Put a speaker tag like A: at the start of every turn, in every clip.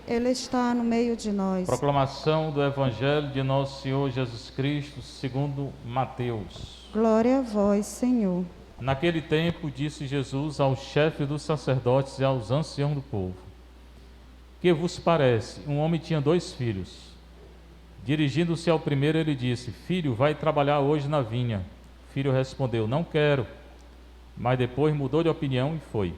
A: Ele está no meio de nós.
B: Proclamação do Evangelho de Nosso Senhor Jesus Cristo, segundo Mateus.
A: Glória a vós, Senhor.
B: Naquele tempo, disse Jesus aos chefes dos sacerdotes e aos anciãos do povo: Que vos parece? Um homem tinha 2 filhos. Dirigindo-se ao primeiro, ele disse: Filho, vai trabalhar hoje na vinha. O filho respondeu: Não quero. Mas depois mudou de opinião e foi.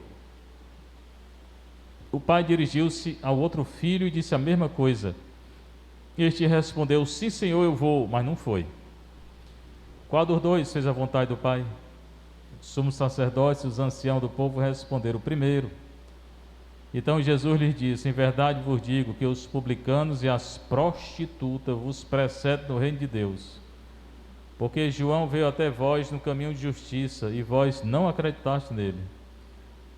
B: O pai dirigiu-se ao outro filho e disse a mesma coisa. Este respondeu: Sim, senhor, eu vou, mas não foi. Qual dos 2 fez a vontade do pai? Os sumos sacerdotes e os anciãos do povo responderam: O primeiro. Então Jesus lhes disse: Em verdade vos digo que os publicanos e as prostitutas vos precedem no reino de Deus. Porque João veio até vós no caminho de justiça, e vós não acreditaste nele.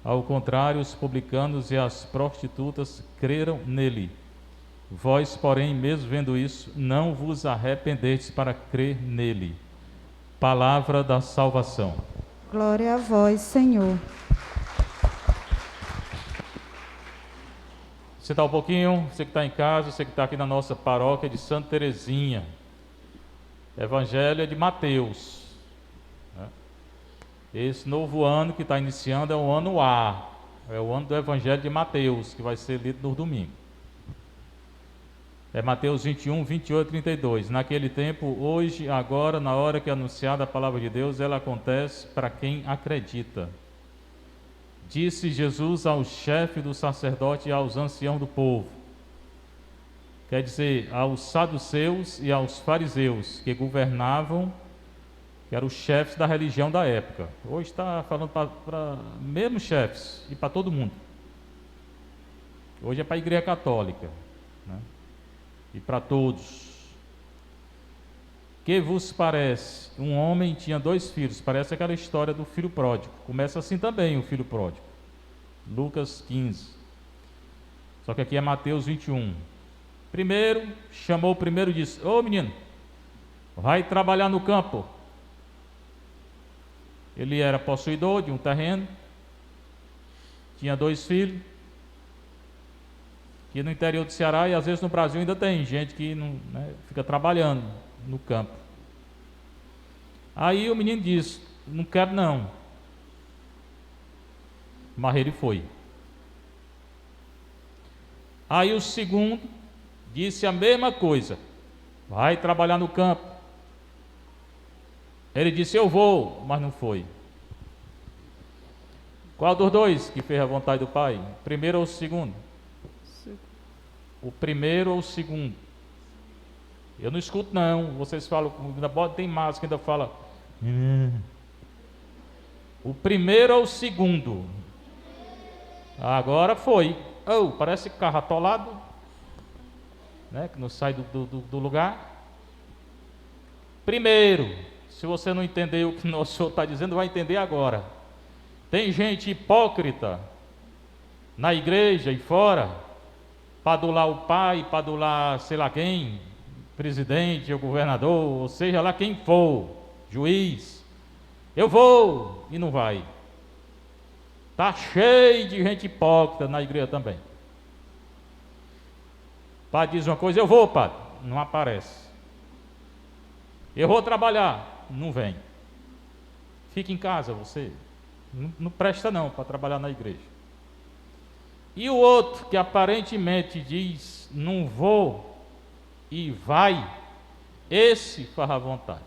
B: Ao contrário, os publicanos e as prostitutas creram nele. Vós, porém, mesmo vendo isso, não vos arrependestes para crer nele. Palavra da salvação.
A: Glória a vós, Senhor.
B: Sentar um pouquinho, você que está em casa, você que está aqui na nossa paróquia de Santa Terezinha. Evangelho é de Mateus. Esse novo ano que está iniciando é o ano A, é o ano do Evangelho de Mateus, que vai ser lido no domingo. É Mateus 21, 28 e 32. Naquele tempo, hoje, agora, na hora que é anunciada a palavra de Deus, ela acontece para quem acredita. Disse Jesus ao chefe do sacerdote e aos anciãos do povo, quer dizer, aos saduceus e aos fariseus, que governavam, que eram os chefes da religião da época. Hoje está falando para mesmo chefes e para todo mundo. Hoje é para a Igreja Católica, né? E para todos. Que vos parece? Um homem tinha 2 filhos. Parece aquela história do filho pródigo. Começa assim também o filho pródigo. Lucas 15. Só que aqui é Mateus 21. Primeiro, chamou o primeiro e disse: Ô menino, vai trabalhar no campo. Ele era possuidor de um terreno, tinha 2 filhos, que no interior do Ceará e às vezes no Brasil ainda tem gente que não, né, fica trabalhando no campo. Aí o menino disse: Não quero não. Mas ele foi. Aí o segundo disse a mesma coisa: Vai trabalhar no campo. Ele disse: Eu vou, mas não foi. Qual dos 2 que fez a vontade do pai? O primeiro ou o segundo? O primeiro ou o segundo? Eu não escuto não. Vocês falam, tem mais que ainda fala. O primeiro ou o segundo? Agora foi. Oh, parece carro atolado, né, que não sai do lugar. Primeiro. Se você não entender o que o nosso Senhor está dizendo, vai entender agora. Tem gente hipócrita na igreja e fora, para adular o pai, para adular sei lá quem, presidente ou governador, ou seja lá quem for, juiz. Eu vou e não vai. Está cheio de gente hipócrita na igreja também. O padre diz uma coisa: eu vou, padre, não aparece. Eu vou trabalhar. Não vem. Fica em casa você. Não presta não para trabalhar na igreja. E o outro que aparentemente diz não vou e vai, esse faz a vontade.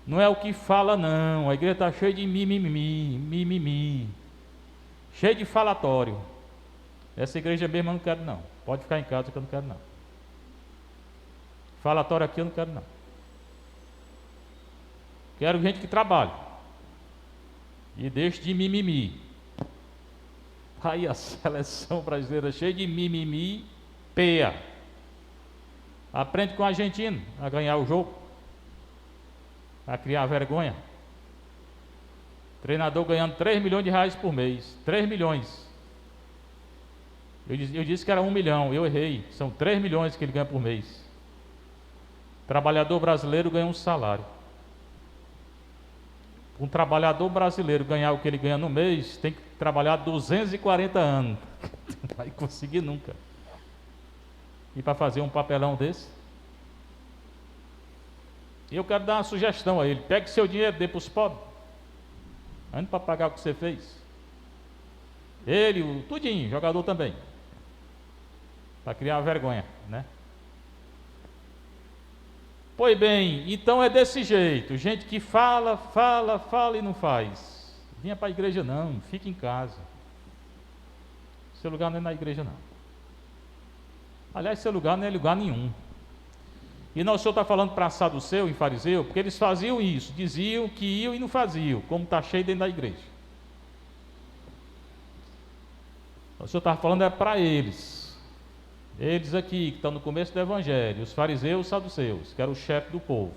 B: Não é o que fala não. A igreja está cheia de mimimi, cheia de falatório. Essa igreja mesmo eu não quero não. Pode ficar em casa que eu não quero não. Falatório aqui eu não quero não. Quero gente que trabalhe. E deixe de mimimi. Aí a seleção brasileira cheia de mimimi, peia. Aprende com o argentino a ganhar o jogo, a criar vergonha. Treinador ganhando 3 milhões de reais por mês. 3 milhões. Eu disse que era 1 milhão, eu errei. São 3 milhões que ele ganha por mês. Trabalhador brasileiro ganha um salário. Um trabalhador brasileiro ganhar o que ele ganha no mês, tem que trabalhar 240 anos. Não vai conseguir nunca. E para fazer um papelão desse? Eu quero dar uma sugestão a ele: pegue seu dinheiro, dê para os pobres. Ande para pagar o que você fez. Ele, o tudinho, jogador também. Para criar uma vergonha, né? Pois bem, então é desse jeito. Gente que fala e não faz. Vinha para a igreja não, fica em casa. Seu lugar não é na igreja não. Aliás, seu lugar não é lugar nenhum. E não, o senhor está falando para saduceu e fariseu, porque eles faziam isso, diziam que iam e não faziam, como está cheio dentro da igreja. O senhor estava falando é para eles. Eles aqui, que estão no começo do evangelho, os fariseus e os saduceus, que era o chefe do povo.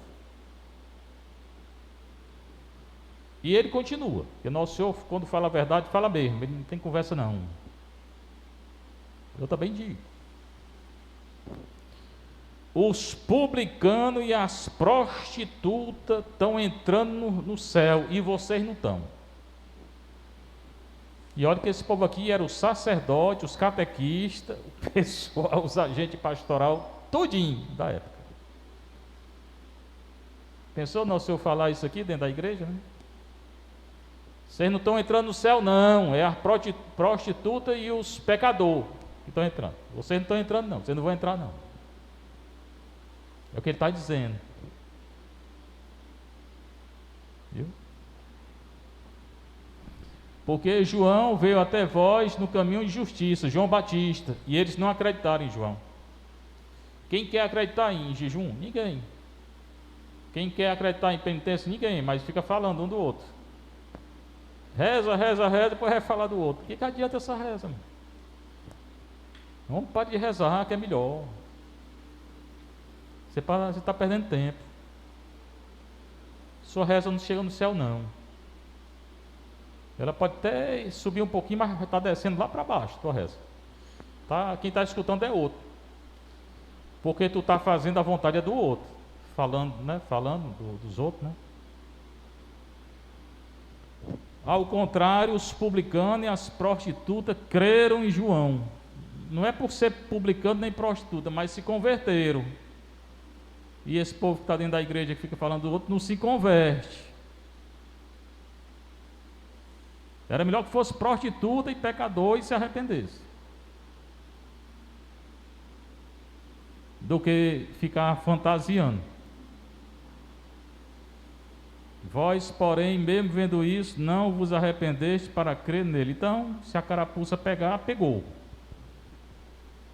B: E ele continua, porque nosso Senhor, quando fala a verdade, fala mesmo, ele não tem conversa não. Eu também digo. Os publicanos e as prostitutas estão entrando no céu e vocês não estão. E olha que esse povo aqui era o sacerdote, os catequistas, o pessoal, os agentes pastoral, todinho da época. Pensou não, se eu falar isso aqui dentro da igreja, né? Vocês não estão entrando no céu não, é a prostituta e os pecadores que estão entrando. Vocês não estão entrando não, vocês não vão entrar não. É o que ele está dizendo. Viu? Porque João veio até vós no caminho de justiça, João Batista, e eles não acreditaram em João. Quem quer acreditar em jejum? Ninguém. Quem quer acreditar em penitência? Ninguém, mas fica falando um do outro. Reza, depois vai falar do outro. Que adianta essa reza, mano? Não pare de rezar, que é melhor. Você está perdendo tempo. Sua reza não chega no céu, não. Ela pode até subir um pouquinho, mas está descendo lá para baixo, tua reza. Quem está escutando é outro. Porque tu está fazendo a vontade do outro. Falando, né? Dos outros, né? Ao contrário, os publicanos e as prostitutas creram em João. Não é por ser publicano nem prostituta, mas se converteram. E esse povo que está dentro da igreja que fica falando do outro não se converte. Era melhor que fosse prostituta e pecador e se arrependesse, do que ficar fantasiando. Vós, porém, mesmo vendo isso, não vos arrependeste para crer nele. Então, se a carapuça pegar, pegou.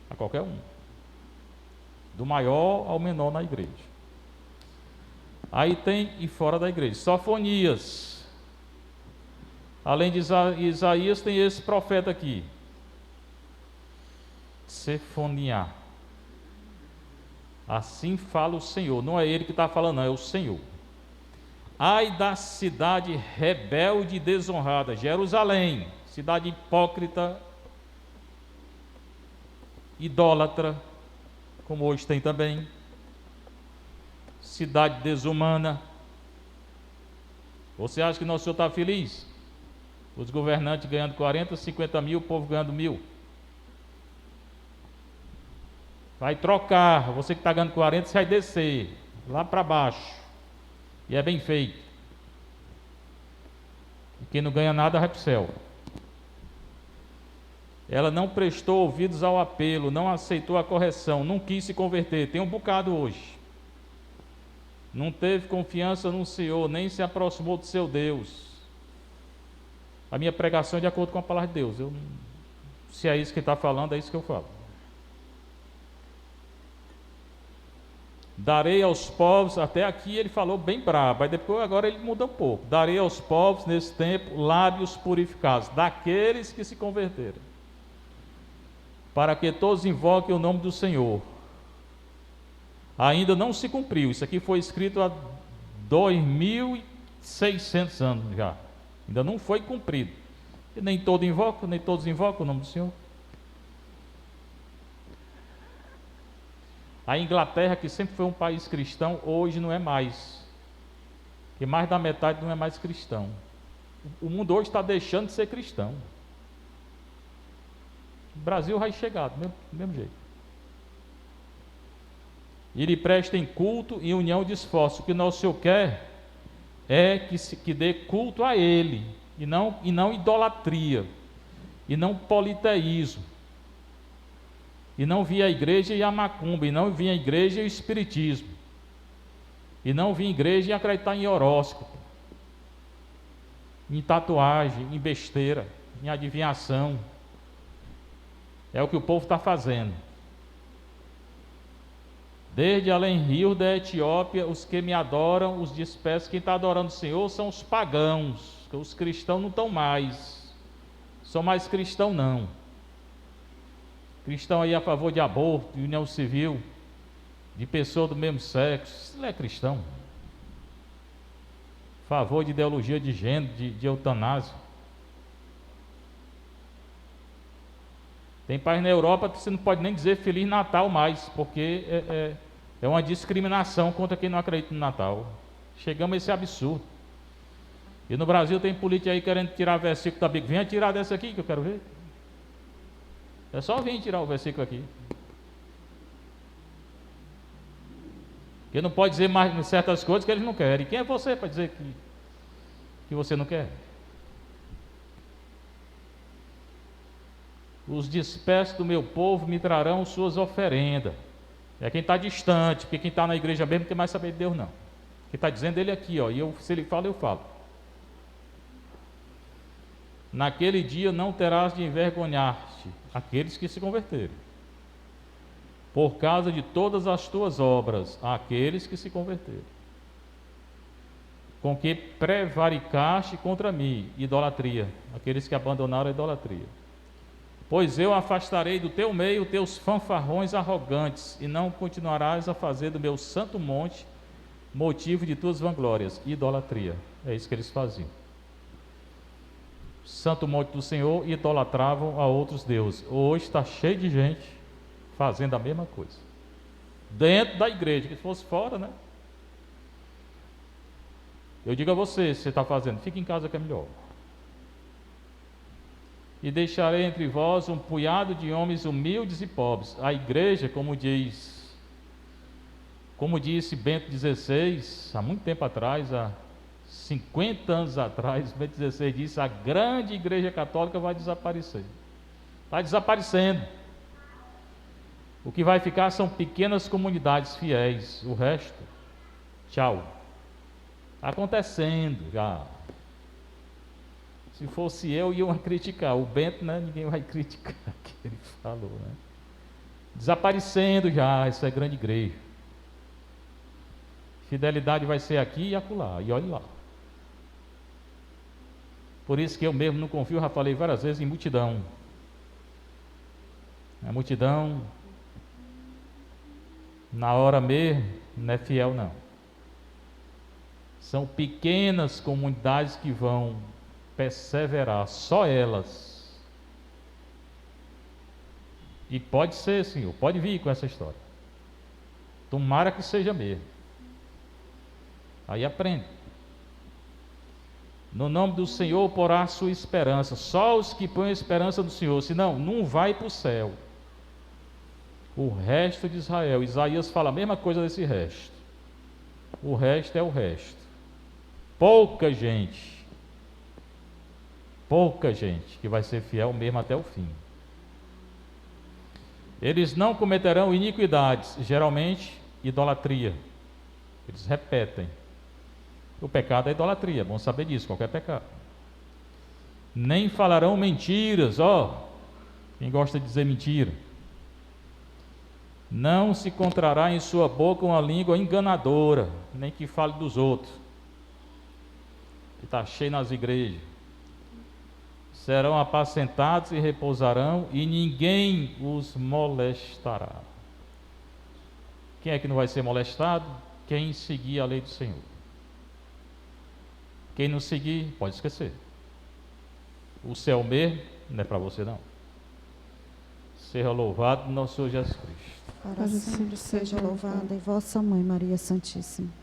B: A qualquer um. Do maior ao menor na igreja. Aí tem, e fora da igreja, Sofonias. Além de Isaías, tem esse profeta aqui. Sefoniá. Assim fala o Senhor. Não é ele que está falando, não, é o Senhor. Ai da cidade rebelde e desonrada, Jerusalém, cidade hipócrita, idólatra, como hoje tem também, cidade desumana. Você acha que nosso Senhor está feliz? Os governantes ganhando 40, 50 mil, o povo ganhando 1.000. Vai trocar, você que está ganhando 40, você vai descer, lá para baixo. E é bem feito. E quem não ganha nada vai para o céu. Ela não prestou ouvidos ao apelo, não aceitou a correção, não quis se converter. Tem um bocado hoje. Não teve confiança no Senhor, nem se aproximou do seu Deus. A minha pregação é de acordo com a palavra de Deus. Se é isso que está falando, é isso que eu falo. Darei aos povos, até aqui ele falou bem brabo, aí depois agora ele muda um pouco. Darei aos povos nesse tempo lábios purificados, daqueles que se converteram, para que todos invoquem o nome do Senhor. Ainda não se cumpriu, isso aqui foi escrito há 2.600 anos já, ainda não foi cumprido. E nem todos invocam o nome do Senhor. A Inglaterra, que sempre foi um país cristão, hoje não é mais. E mais da metade não é mais cristão. O mundo hoje está deixando de ser cristão. O Brasil vai chegar do mesmo jeito. E lhe prestem culto e união de esforço. O que nosso Senhor quer é que dê culto a Ele, e não idolatria, e não politeísmo, e não vir a igreja e a macumba, e não vir a igreja e o espiritismo, e não vir a igreja e acreditar em horóscopo, em tatuagem, em besteira, em adivinhação. É o que o povo está fazendo. Desde além rio da Etiópia, os que me adoram, os dispersos. Quem está adorando o Senhor são os pagãos. Os cristãos não estão mais. São mais cristãos não. Cristão aí a favor de aborto, de união civil, de pessoa do mesmo sexo. Isso não é cristão. A favor de ideologia de gênero, de eutanásia. Tem país na Europa que você não pode nem dizer Feliz Natal mais, porque é uma discriminação contra quem não acredita no Natal. Chegamos a esse absurdo. E no Brasil tem político aí querendo tirar versículo da Bíblia. Venha tirar dessa aqui que eu quero ver. É só vir tirar o versículo aqui. Porque não pode dizer mais certas coisas que eles não querem. E quem é você para dizer que você não quer? Os dispersos do meu povo me trarão suas oferendas. É quem está distante, porque quem está na igreja mesmo não quer mais saber de Deus não. Quem está dizendo ele aqui, ó, e se ele fala, eu falo. Naquele dia não terás de envergonhar-te aqueles que se converterem, por causa de todas as tuas obras, aqueles que se converterem, com que prevaricaste contra mim, idolatria, aqueles que abandonaram a idolatria. Pois eu afastarei do teu meio teus fanfarrões arrogantes, e não continuarás a fazer do meu santo monte motivo de tuas vanglórias, idolatria. É isso que eles faziam. Santo monte do Senhor, e idolatravam a outros deuses. Hoje está cheio de gente fazendo a mesma coisa. Dentro da igreja, que se fosse fora, né? Eu digo a você, se você está fazendo, fique em casa que é melhor. E deixarei entre vós um punhado de homens humildes e pobres. A igreja, como disse Bento XVI, há muito tempo atrás, há 50 anos atrás, Bento XVI disse: a grande igreja católica vai desaparecer. Está desaparecendo. O que vai ficar são pequenas comunidades fiéis. O resto, tchau. Está acontecendo já. Se fosse eu, iam criticar. O Bento, né, ninguém vai criticar o que ele falou, né? Desaparecendo já essa grande igreja. Fidelidade vai ser aqui e acolá, e olhe lá. Por isso que eu mesmo não confio, já falei várias vezes, em multidão. A multidão, na hora mesmo, não é fiel não. São pequenas comunidades que vão perseverar, só elas. E pode ser, Senhor, pode vir com essa história. Tomara que seja mesmo. Aí aprende. No nome do Senhor porá a sua esperança. Só os que põem a esperança no Senhor, senão não vai para o céu. O resto de Israel, Isaías fala a mesma coisa desse resto. O resto é o resto. Pouca gente que vai ser fiel mesmo até o fim. Eles não cometerão iniquidades, geralmente idolatria. Eles repetem. O pecado é idolatria, é bom saber disso, qualquer pecado. Nem falarão mentiras, quem gosta de dizer mentira. Não se encontrará em sua boca uma língua enganadora, nem que fale dos outros, que está cheio nas igrejas. Serão apacentados e repousarão, e ninguém os molestará. Quem é que não vai ser molestado? Quem seguir a lei do Senhor. Quem não seguir, pode esquecer. O céu mesmo não é para você não. Seja louvado nosso Senhor Jesus Cristo.
A: Para sempre seja louvada em vossa Mãe, Maria Santíssima.